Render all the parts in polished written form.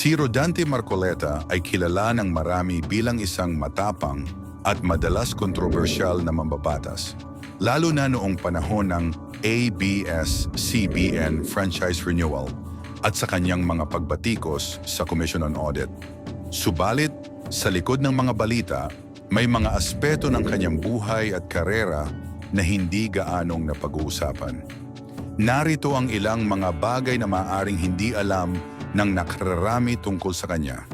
Si Rodante Marcoleta ay kilala ng marami bilang isang matapang at madalas kontrobersyal na mambabatas, lalo na noong panahon ng ABS-CBN franchise renewal at sa kanyang mga pagbatikos sa Commission on Audit. Subalit, sa likod ng mga balita, may mga aspeto ng kanyang buhay at karera na hindi gaanong napag-uusapan. Narito ang ilang mga bagay na maaaring hindi alam ng nakararami tungkol sa kanya.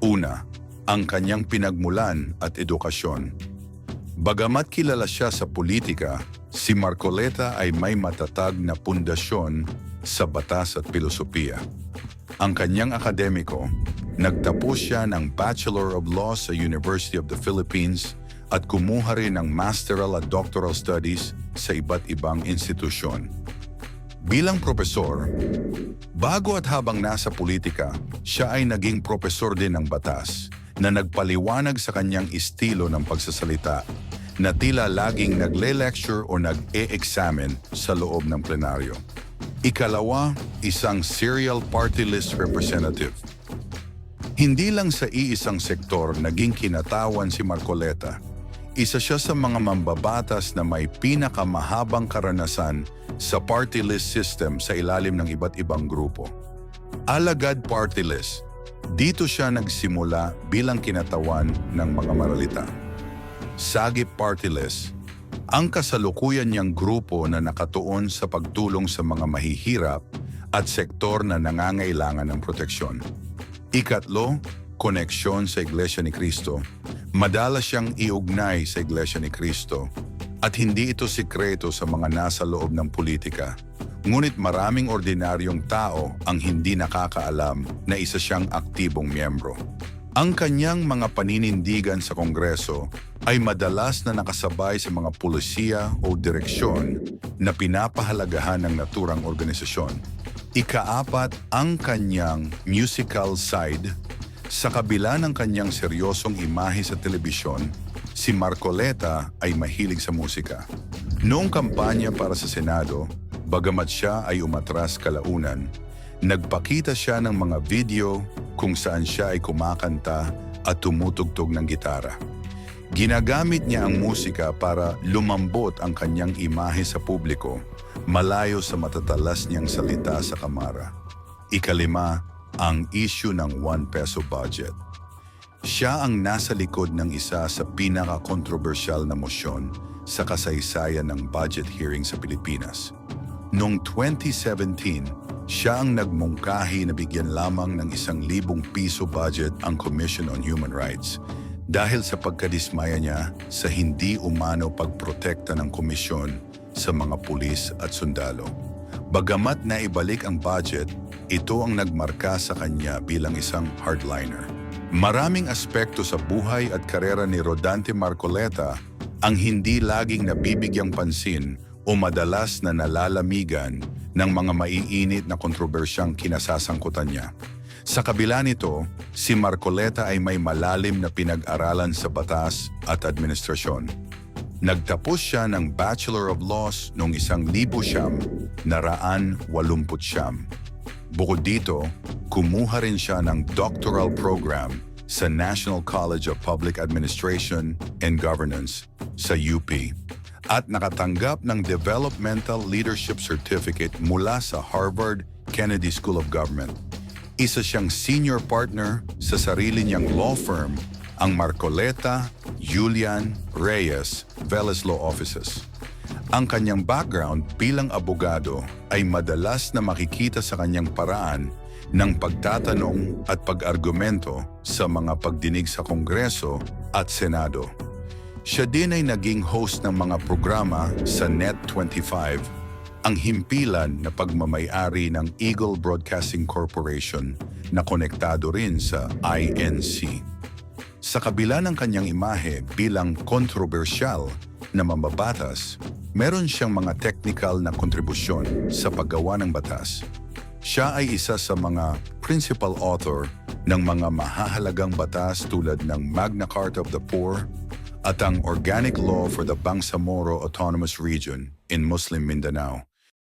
Una, ang kanyang pinagmulan at edukasyon. Bagamat kilala siya sa politika, si Marcoleta ay may matatag na pundasyon sa batas at filosofiya. Ang kanyang akademiko, nagtapos siya ng Bachelor of Laws sa University of the Philippines at kumuha rin ng Masteral at Doctoral Studies sa iba't ibang institusyon. Bilang propesor, bago at habang nasa politika, siya ay naging propesor din ng batas na nagpaliwanag sa kanyang estilo ng pagsasalita na tila laging nagle-lecture o nag-e-examine sa loob ng plenaryo. Ikalawa, isang serial party list representative. Hindi lang sa iisang sektor naging kinatawan si Marcoleta. Isa siya sa mga mambabatas na may pinakamahabang karanasan sa party list system sa ilalim ng iba't ibang grupo. Alagad Party List. Dito siya nagsimula bilang kinatawan ng mga maralita. Sagip Party List. Ang kasalukuyan niyang grupo na nakatuon sa pagtulong sa mga mahihirap at sektor na nangangailangan ng proteksyon. Ikatlo, koneksyon sa Iglesia ni Cristo. Madalas siyang iugnay sa Iglesia ni Cristo at hindi ito sikreto sa mga nasa loob ng politika. Ngunit maraming ordinaryong tao ang hindi nakakaalam na isa siyang aktibong miyembro. Ang kanyang mga paninindigan sa Kongreso ay madalas na nakasabay sa mga pulisiya o direksyon na pinapahalagahan ng naturang organisasyon. Ikaapat, ang kanyang musical side. Sa kabila ng kanyang seryosong imahe sa telebisyon, si Marcoleta ay mahilig sa musika. Noong kampanya para sa Senado, bagamat siya ay umatras kalaunan, nagpakita siya ng mga video kung saan siya ay kumakanta at tumutugtog ng gitara. Ginagamit niya ang musika para lumambot ang kanyang imahe sa publiko, malayo sa matatalas niyang salita sa kamara. Ikalima, ang issue ng 1 peso budget. Siya ang nasa likod ng isa sa pinaka-kontrobersyal na mosyon sa kasaysayan ng budget hearing sa Pilipinas. Noong 2017, siya ang nagmungkahi na bigyan lamang ng 1,000 piso budget ang Commission on Human Rights dahil sa pagkadismaya niya sa hindi umano pagprotekta ng komisyon sa mga pulis at sundalo. Bagamat naibalik ang budget, ito ang nagmarka sa kanya bilang isang hardliner. Maraming aspekto sa buhay at karera ni Rodante Marcoleta ang hindi laging nabibigyang pansin o madalas na nalalamigan ng mga maiinit na kontrobersyang kinasasangkutan niya. Sa kabila nito, si Marcoleta ay may malalim na pinag-aralan sa batas at administrasyon. Nagtapos siya ng Bachelor of Laws noong 1989. Bukod dito, kumuha rin siya ng doctoral program sa National College of Public Administration and Governance sa UP at nakatanggap ng Developmental Leadership Certificate mula sa Harvard Kennedy School of Government. Isa siyang senior partner sa sarili niyang law firm, ang Marcoleta, Julian, Reyes, Veles Law Offices. Ang kanyang background bilang abogado ay madalas na makikita sa kanyang paraan ng pagtatanong at pag-argumento sa mga pagdinig sa Kongreso at Senado. Siya din ay naging host ng mga programa sa Net25, ang himpilan na pagmamay-ari ng Eagle Broadcasting Corporation na konektado rin sa INC. Sa kabila ng kanyang imahe bilang kontrobersyal na mambabatas, meron siyang mga technical na kontribusyon sa paggawa ng batas. Siya ay isa sa mga principal author ng mga mahahalagang batas tulad ng Magna Carta of the Poor at ang Organic Law for the Bangsamoro Autonomous Region in Muslim Mindanao.